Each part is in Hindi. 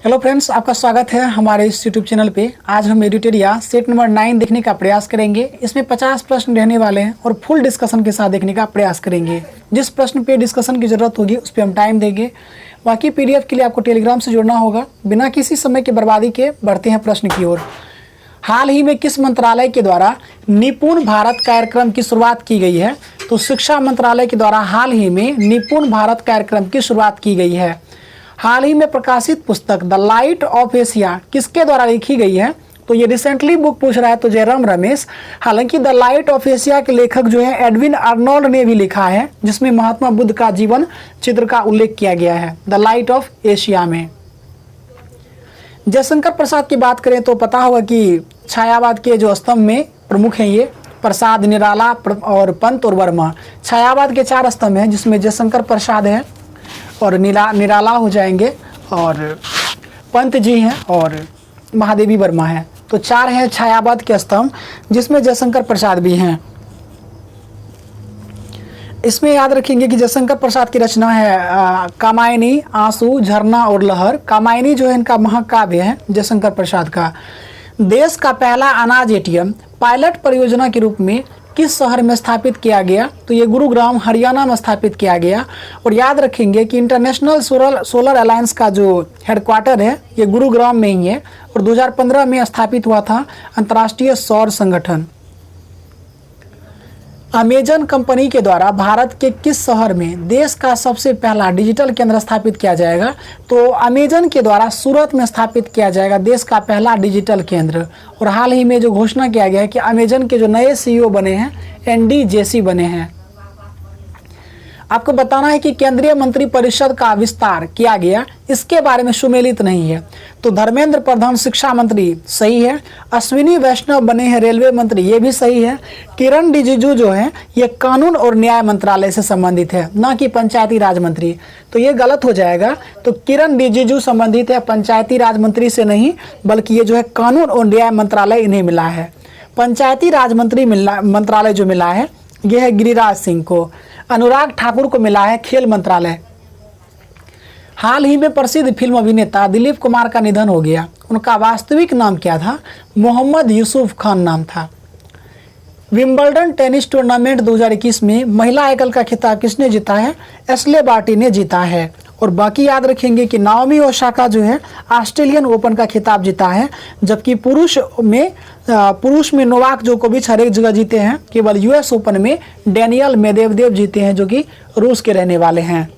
हेलो फ्रेंड्स, आपका स्वागत है हमारे इस यूट्यूब चैनल पे। आज हम एडिटोरिया सेट नंबर 9 देखने का प्रयास करेंगे। इसमें 50 प्रश्न रहने वाले हैं और फुल डिस्कशन के साथ देखने का प्रयास करेंगे। जिस प्रश्न पे डिस्कशन की ज़रूरत होगी उस पर हम टाइम देंगे। बाकी पीडीएफ के लिए आपको टेलीग्राम से जुड़ना होगा। बिना किसी समय की बर्बादी के बढ़ते हैं प्रश्न की ओर। हाल ही में किस मंत्रालय के द्वारा निपुण भारत कार्यक्रम की शुरुआत की गई है? तो शिक्षा मंत्रालय के द्वारा हाल ही में निपुण भारत कार्यक्रम की शुरुआत की गई है। हाल ही में प्रकाशित पुस्तक द लाइट ऑफ एशिया किसके द्वारा लिखी गई है? तो ये रिसेंटली बुक पूछ रहा है तो जयराम रमेश। हालांकि द लाइट ऑफ एशिया के लेखक जो है एडविन अर्नोल्ड ने भी लिखा है, जिसमें महात्मा बुद्ध का जीवन चित्र का उल्लेख किया गया है द लाइट ऑफ एशिया में। जयशंकर प्रसाद की बात करें तो पता होगा कि छायावाद के जो स्तंभ में प्रमुख हैं ये प्रसाद, निराला और पंत और वर्मा। छायावाद के 4 स्तंभ हैं, जिसमें जयशंकर प्रसाद है और निराला हो जाएंगे और पंत जी हैं और महादेवी वर्मा है। तो 4 हैं छायावाद के स्तंभ, जिसमें जयशंकर प्रसाद भी हैं। इसमें याद रखेंगे कि जयशंकर प्रसाद की रचना है कामायनी, आंसू, झरना और लहर। कामायनी जो है इनका महाकाव्य है जयशंकर प्रसाद का। देश का पहला अनाज एटीएम पायलट परियोजना के रूप में किस शहर में स्थापित किया गया? तो ये गुरुग्राम हरियाणा में स्थापित किया गया। और याद रखेंगे कि इंटरनेशनल सोलर अलायंस का जो हेडक्वार्टर है ये गुरुग्राम में ही है और 2015 में स्थापित हुआ था अंतर्राष्ट्रीय सौर संगठन। अमेजन कंपनी के द्वारा भारत के किस शहर में देश का सबसे पहला डिजिटल केंद्र स्थापित किया जाएगा? तो अमेजन के द्वारा सूरत में स्थापित किया जाएगा देश का पहला डिजिटल केंद्र। और हाल ही में जो घोषणा किया गया है कि अमेजन के जो नए सीईओ बने हैं एंडी जेसी बने हैं। आपको बताना है कि केंद्रीय मंत्रिपरिषद का विस्तार किया गया, इसके बारे में सुमेलित नहीं है। तो धर्मेंद्र प्रधान शिक्षा मंत्री सही है। अश्विनी वैष्णव बने हैं रेलवे मंत्री, ये भी सही है। किरण रिजिजू जो है ये कानून और न्याय मंत्रालय से संबंधित है, ना कि पंचायती राज मंत्री। तो ये गलत हो जाएगा। तो किरण रिजिजू संबंधित है पंचायती राज मंत्री से नहीं, बल्कि ये जो है कानून और न्याय मंत्रालय इन्हें मिला है। पंचायती राज मंत्री मंत्रालय जो मिला है यह है गिरिराज सिंह को। अनुराग ठाकुर को मिला है खेल मंत्रालय। हाल ही में प्रसिद्ध फिल्म अभिनेता दिलीप कुमार का निधन हो गया। उनका वास्तविक नाम क्या था? मोहम्मद यूसुफ खान नाम था। विंबलडन टेनिस टूर्नामेंट 2021 में महिला एकल का खिताब किसने जीता है? एशले बार्टी ने जीता है। और बाकी याद रखेंगे कि नाओमी ओसाका जो है ऑस्ट्रेलियन ओपन का खिताब जीता है, जबकि पुरुष में नोवाक जोकोविच हर एक जगह जीते हैं। केवल यूएस ओपन में डेनियल मेदवेदेव जीते हैं, जो कि रूस के रहने वाले हैं।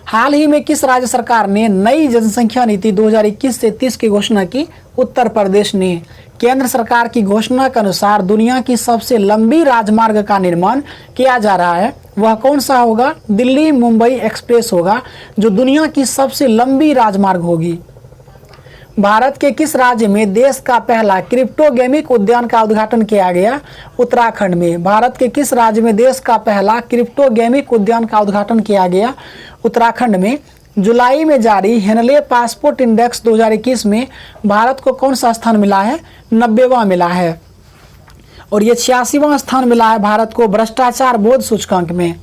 हाल ही में किस राज्य सरकार ने नई जनसंख्या नीति 2021 से 30 की घोषणा की? उत्तर प्रदेश ने। केंद्र सरकार की घोषणा के अनुसार दुनिया की सबसे लंबी राजमार्ग का निर्माण किया जा रहा है। वह कौन सा होगा? दिल्ली मुंबई एक्सप्रेस होगा, जो दुनिया की सबसे लंबी राजमार्ग होगी। भारत के किस राज्य में देश का पहला क्रिप्टोगेमिक उद्यान का उद्घाटन किया गया? उत्तराखंड में। भारत के किस राज्य में देश का पहला क्रिप्टोगेमिक उद्यान का उद्घाटन किया गया? उत्तराखंड में। जुलाई में जारी हेनले पासपोर्ट इंडेक्स 2021 में भारत को कौन सा स्थान मिला है? 90वां मिला है। और ये 86वां स्थान मिला है भारत को भ्रष्टाचार बोध सूचकांक में।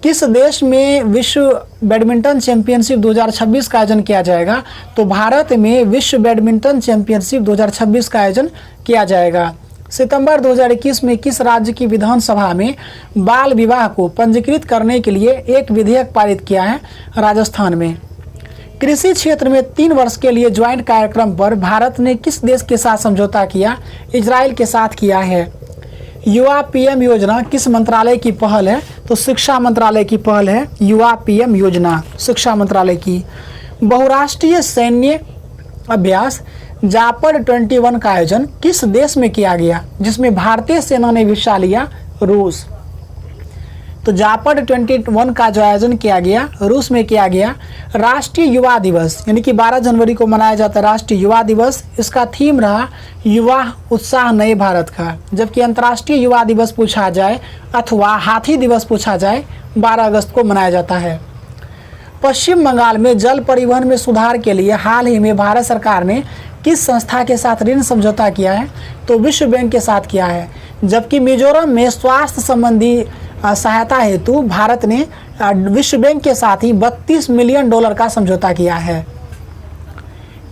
किस देश में विश्व बैडमिंटन चैंपियनशिप 2026 का आयोजन किया जाएगा? तो भारत में विश्व बैडमिंटन चैंपियनशिप 2026 का आयोजन किया जाएगा। सितंबर 2021 में किस राज्य की विधानसभा में बाल विवाह को पंजीकृत करने के लिए एक विधेयक पारित किया है? राजस्थान में। कृषि क्षेत्र में 3 वर्ष के लिए ज्वाइंट कार्यक्रम पर भारत ने किस देश के साथ समझौता किया? इजराइल के साथ किया है। युवा पीएम योजना किस मंत्रालय की पहल है? तो शिक्षा मंत्रालय की पहल है युवा पीएम योजना, शिक्षा मंत्रालय की। बहुराष्ट्रीय सैन्य अभ्यास जापड़ 21 का आयोजन किस देश में किया गया, जिसमें भारतीय सेना ने हिस्सा लिया? रूस। तो जापड़ 21 का जो आयोजन किया गया रूस में किया गया। राष्ट्रीय युवा दिवस यानी कि 12 जनवरी को मनाया जाता है राष्ट्रीय युवा दिवस। इसका थीम रहा युवा उत्साह नए भारत का। जबकि अंतर्राष्ट्रीय युवा दिवस पूछा जाए अथवा हाथी दिवस पूछा जाए 12 अगस्त को मनाया जाता है। पश्चिम बंगाल में जल परिवहन में सुधार के लिए हाल ही में भारत सरकार ने किस संस्था के साथ ऋण समझौता किया है? तो विश्व बैंक के साथ किया है। जबकि मिजोरम में स्वास्थ्य संबंधी सहायता हेतु भारत ने विश्व बैंक के साथ ही $32 मिलियन का समझौता किया है।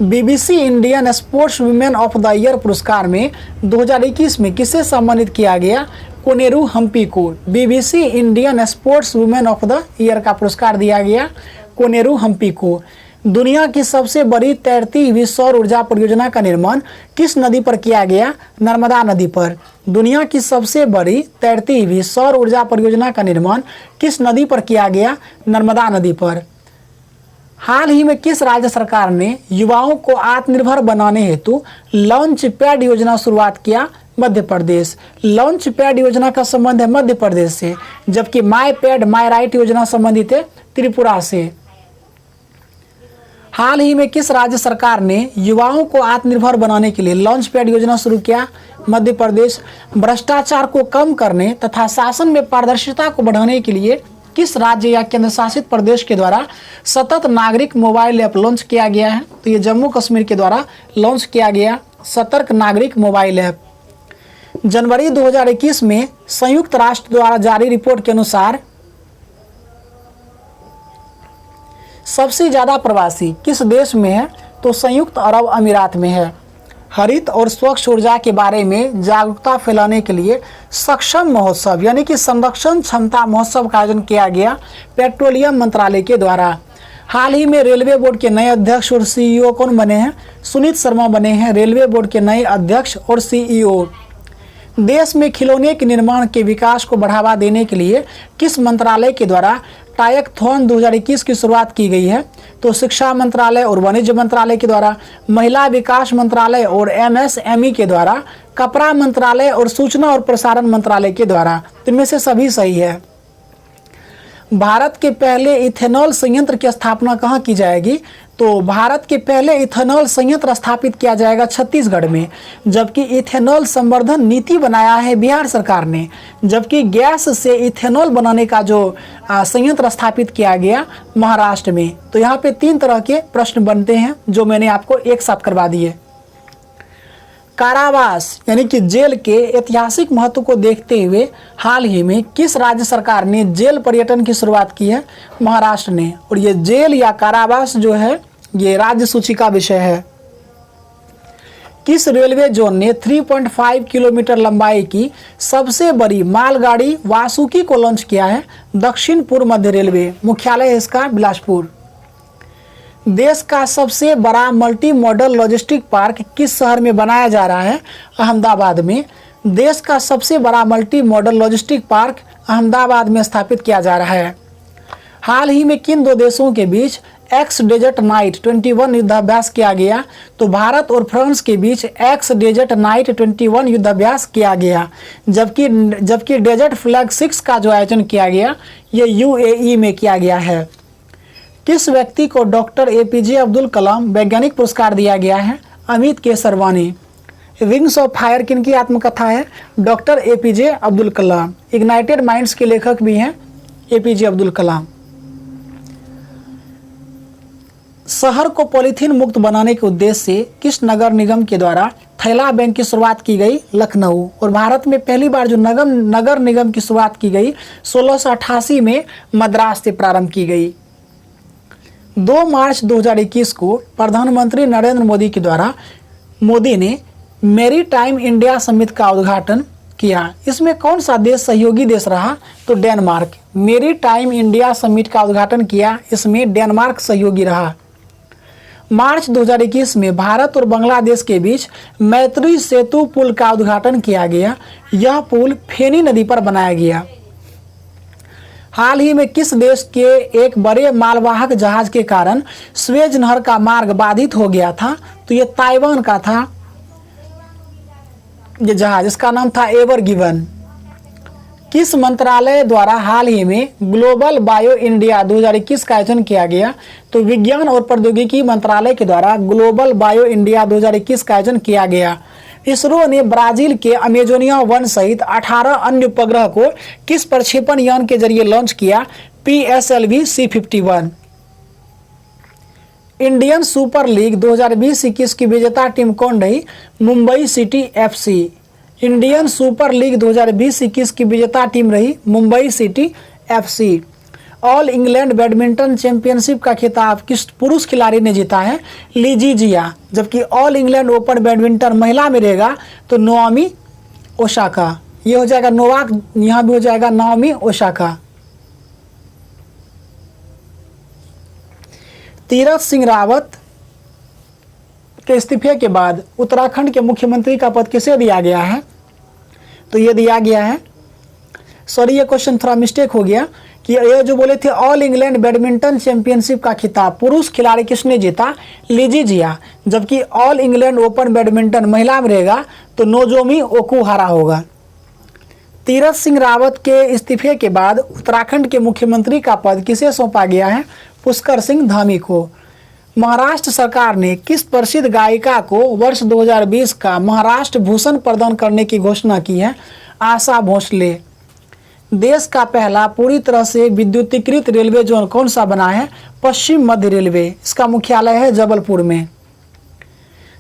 BBC Indian sports women of the year पुरस्कार में 2021 में किसे सम्मानित किया गया? कोनेरू हम्पी को BBC Indian sports women of the year का पुरस्कार दिया गया कोनेरू हम्पी को। दुनिया की सबसे बड़ी तैरती हुई सौर ऊर्जा परियोजना का निर्माण किस नदी पर किया गया? नर्मदा नदी पर। दुनिया की सबसे बड़ी तैरती हुई सौर ऊर्जा परियोजना का निर्माण किस नदी पर किया गया? नर्मदा नदी पर। हाल ही में किस राज्य सरकार ने युवाओं को आत्मनिर्भर बनाने हेतु लॉन्च पैड योजना शुरुआत किया? मध्य प्रदेश। लॉन्च पैड योजना का संबंध है मध्य प्रदेश से, जबकि माई पैड माई राइट योजना संबंधित है त्रिपुरा से। हाल ही में किस राज्य सरकार ने युवाओं को आत्मनिर्भर बनाने के लिए लॉन्च पैड योजना शुरू किया? मध्य प्रदेश। भ्रष्टाचार को कम करने तथा शासन में पारदर्शिता को बढ़ाने के लिए किस राज्य या केंद्र शासित प्रदेश के द्वारा सतत नागरिक मोबाइल ऐप लॉन्च किया गया है? तो ये जम्मू कश्मीर के द्वारा लॉन्च किया गया सतर्क नागरिक मोबाइल ऐप। जनवरी 2021 में संयुक्त राष्ट्र द्वारा जारी रिपोर्ट के अनुसार सबसे ज्यादा प्रवासी किस देश में है? तो संयुक्त अरब अमीरात में है। हरित और स्वच्छ ऊर्जा के बारे में जागरूकता फैलाने के लिए सक्षम महोत्सव यानी कि संरक्षण क्षमता महोत्सव का आयोजन किया गया पेट्रोलियम मंत्रालय के द्वारा। हाल ही में रेलवे बोर्ड के नए अध्यक्ष और सीईओ कौन बने हैं? सुनीत शर्मा बने हैं रेलवे बोर्ड के नए अध्यक्ष और सीईओ। देश में खिलौने के निर्माण के विकास को बढ़ावा देने के लिए किस मंत्रालय के द्वारा टायकथॉन 2021 की शुरुआत की गई है? तो शिक्षा मंत्रालय और वाणिज्य मंत्रालय के द्वारा, महिला विकास मंत्रालय और एमएसएमई के द्वारा, कपड़ा मंत्रालय और सूचना और प्रसारण मंत्रालय के द्वारा। इनमें से सभी सही है। भारत के पहले इथेनॉल संयंत्र की स्थापना कहाँ की जाएगी? तो भारत के पहले इथेनॉल संयंत्र स्थापित किया जाएगा छत्तीसगढ़ में, जबकि इथेनॉल संवर्धन नीति बनाया है बिहार सरकार ने, जबकि गैस से इथेनॉल बनाने का जो संयंत्र स्थापित किया गया महाराष्ट्र में। तो यहाँ पे 3 तरह के प्रश्न बनते हैं जो मैंने आपको एक साथ करवा दिए। कारावास यानी कि जेल के ऐतिहासिक महत्व को देखते हुए हाल ही में किस राज्य सरकार ने जेल पर्यटन की शुरुआत की है? महाराष्ट्र ने। और ये जेल या कारावास जो है ये राज्य सूची का विषय है। किस रेलवे जोन ने 3.5 किलोमीटर लंबाई की सबसे बड़ी मालगाड़ी वासुकी को लॉन्च किया है? दक्षिण पूर्व मध्य रेलवे। मुख्यालय है इसका बिलासपुर। देश का सबसे बड़ा मल्टी मॉडल लॉजिस्टिक पार्क किस शहर में बनाया जा रहा है? अहमदाबाद में। देश का सबसे बड़ा multi modal logistic park Ahmedabad में स्थापित किया जा रहा है। हाल ही में किन 2 देशों के बीच एक्स डेजर्ट नाइट 21 युद्धाभ्यास किया गया? तो भारत और फ्रांस के बीच एक्स डेजर्ट नाइट 21 युद्धाभ्यास किया गया, जबकि डेजर्ट फ्लैग 6 का जो आयोजन किया गया ये यूएई में किया गया है। किस व्यक्ति को डॉक्टर एपीजे अब्दुल कलाम वैज्ञानिक पुरस्कार दिया गया है? Amit Kesarwani. Wings of fire किनकी आत्मकथा है? Doctor APJ Abdul Kalam. Ignited minds के लेखक भी हैं एपीजे अब्दुल कलाम। शहर को पॉलीथीन मुक्त बनाने के उद्देश्य से किस नगर निगम के द्वारा थैला बैंक की शुरुआत की गई? लखनऊ। और भारत में पहली बार जो नगर निगम की शुरुआत की गई 1688 में मद्रास से प्रारंभ की गई। 2 मार्च 2021 को प्रधानमंत्री नरेंद्र मोदी के द्वारा मोदी ने मेरी टाइम इंडिया समिट का उद्घाटन किया। इसमें कौन सा देश सहयोगी देश रहा? तो डेनमार्क। मेरी टाइम इंडिया समिट का उद्घाटन किया, इसमें डेनमार्क सहयोगी रहा। मार्च 2021 में भारत और बांग्लादेश के बीच मैत्री सेतु पुल का उद्घाटन किया गया। यह पुल फेनी नदी पर बनाया गया। हाल ही में किस देश के एक बड़े मालवाहक जहाज के कारण स्वेज नहर का मार्ग बाधित हो गया था? तो ये ताइवान का था ये जहाज, इसका नाम था एवर गिवन। किस मंत्रालय द्वारा हाल ही में ग्लोबल बायो इंडिया 2021 का आयोजन किया गया? तो विज्ञान और प्रौद्योगिकी मंत्रालय के द्वारा ग्लोबल बायो इंडिया 2021 का आयोजन किया गया। इसरो ने ब्राजील के अमेजोनिया वन सहित 18 अन्य उपग्रह को किस प्रक्षेपण यान के जरिए लॉन्च किया? PSLV C51। Indian super league 2020-21 की विजेता टीम कौन रही? Mumbai city FC। Indian super league 2020-21 की विजेता टीम रही Mumbai city FC. All England badminton championship का खिताब किस पुरुष खिलाड़ी ने जीता है? लीजी जिया। जबकि ऑल इंग्लैंड ओपन बैडमिंटन महिला में रहेगा तो नाओमी ओसाका। ये हो जाएगा नोवाक, यहाँ भी हो जाएगा नाओमी ओसाका। तीरथ सिंह रावत के इस्तीफे के बाद उत्तराखंड के मुख्यमंत्री का पद किसे दिया गया है? तो ये दिया गया है, सॉरी ये क्वेश्चन थोड़ा मिस्टेक हो गया कि ये जो बोले थे ऑल इंग्लैंड बैडमिंटन चैंपियनशिप का खिताब पुरुष खिलाड़ी किसने जीता? लीजी जिया। जबकि ऑल इंग्लैंड ओपन बैडमिंटन महिला में रहेगा तो नोजोमी ओकुहारा होगा। तीरथ सिंह रावत के इस्तीफे के बाद उत्तराखंड के मुख्यमंत्री का पद किसे सौंपा गया है? पुष्कर सिंह धामी को। महाराष्ट्र सरकार ने किस प्रसिद्ध गायिका को वर्ष 2020 का महाराष्ट्र भूषण प्रदान करने की घोषणा की है? आशा भोसले। देश का पहला पूरी तरह से विद्युतीकृत रेलवे जोन कौन सा बना है? पश्चिम मध्य रेलवे। इसका मुख्यालय है जबलपुर में।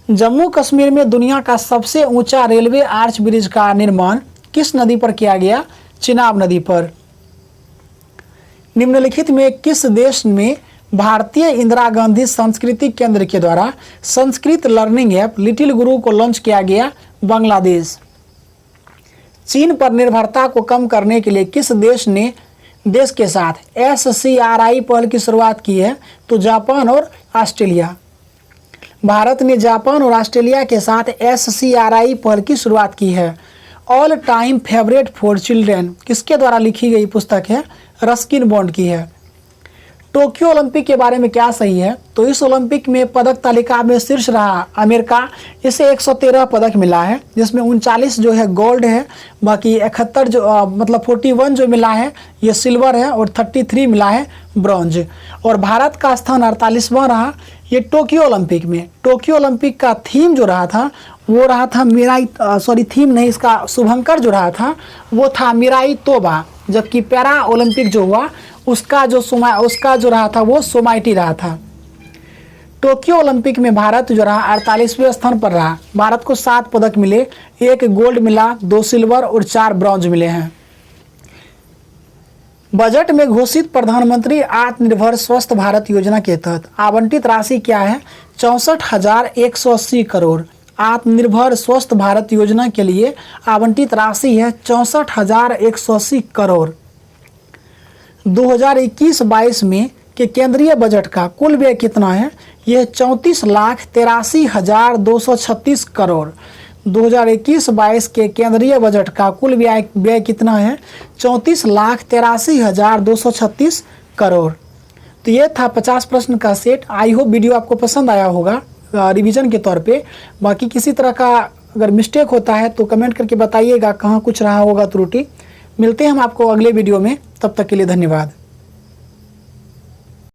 जम्मू कश्मीर में दुनिया का सबसे ऊंचा रेलवे आर्च ब्रिज का निर्माण किस नदी पर किया गया? चिनाब नदी पर। निम्नलिखित में किस देश में भारतीय इंदिरा गांधी सांस्कृतिक केंद्र के द्वारा संस्कृत लर्निंग ऐप लिटिल गुरु को लॉन्च किया गया? बांग्लादेश। चीन पर निर्भरता को कम करने के लिए किस देश के साथ SCRI पहल की शुरुआत की है? तो जापान और ऑस्ट्रेलिया। भारत ने जापान और ऑस्ट्रेलिया के साथ SCRI पहल की शुरुआत की है। All time favourite for children किसके द्वारा लिखी गई पुस्तक है? रस्किन बॉन्ड की है। टोक्यो ओलंपिक के बारे में क्या सही है? तो इस ओलंपिक में पदक तालिका में शीर्ष रहा अमेरिका। इसे 113 पदक मिला है, जिसमें 39 जो है गोल्ड है, बाकी 71 जो मतलब 41 जो मिला है ये सिल्वर है और 33 मिला है ब्रॉन्ज। और भारत का स्थान 48वां रहा ये टोक्यो ओलंपिक में। टोक्यो ओलंपिक का थीम जो रहा था वो रहा था मिराई, सॉरी थीम नहीं, इसका शुभंकर जो रहा था वो था मिराई तोबा। जबकि पैरा ओलंपिक जो हुआ उसका जो रहा था वो सोमाइटी रहा था। टोक्यो ओलंपिक में भारत जो रहा 48वें स्थान पर रहा। भारत को 7 पदक मिले, 1 गोल्ड मिला, 2 सिल्वर और 4 ब्रॉन्ज मिले हैं। बजट में घोषित प्रधानमंत्री आत्मनिर्भर स्वस्थ भारत योजना के तहत आवंटित राशि क्या है? 64,180 करोड़। आत्मनिर्भर स्वस्थ भारत योजना के लिए आवंटित राशि है 64,180 करोड़। 2021-22 में के केंद्रीय बजट का कुल व्यय कितना है? यह 34,83,236 करोड़। 2021-22 के केंद्रीय बजट का कुल व्यय कितना है? 34,83,236 करोड़। तो ये था 50 प्रश्न का सेट। आई होप वीडियो आपको पसंद आया होगा रिवीजन के तौर पे। बाकी किसी तरह का अगर मिस्टेक होता है तो कमेंट करके बताइएगा, कहाँ कुछ रहा होगा त्रुटि। मिलते हैं हम आपको अगले वीडियो में, तब तक के लिए धन्यवाद।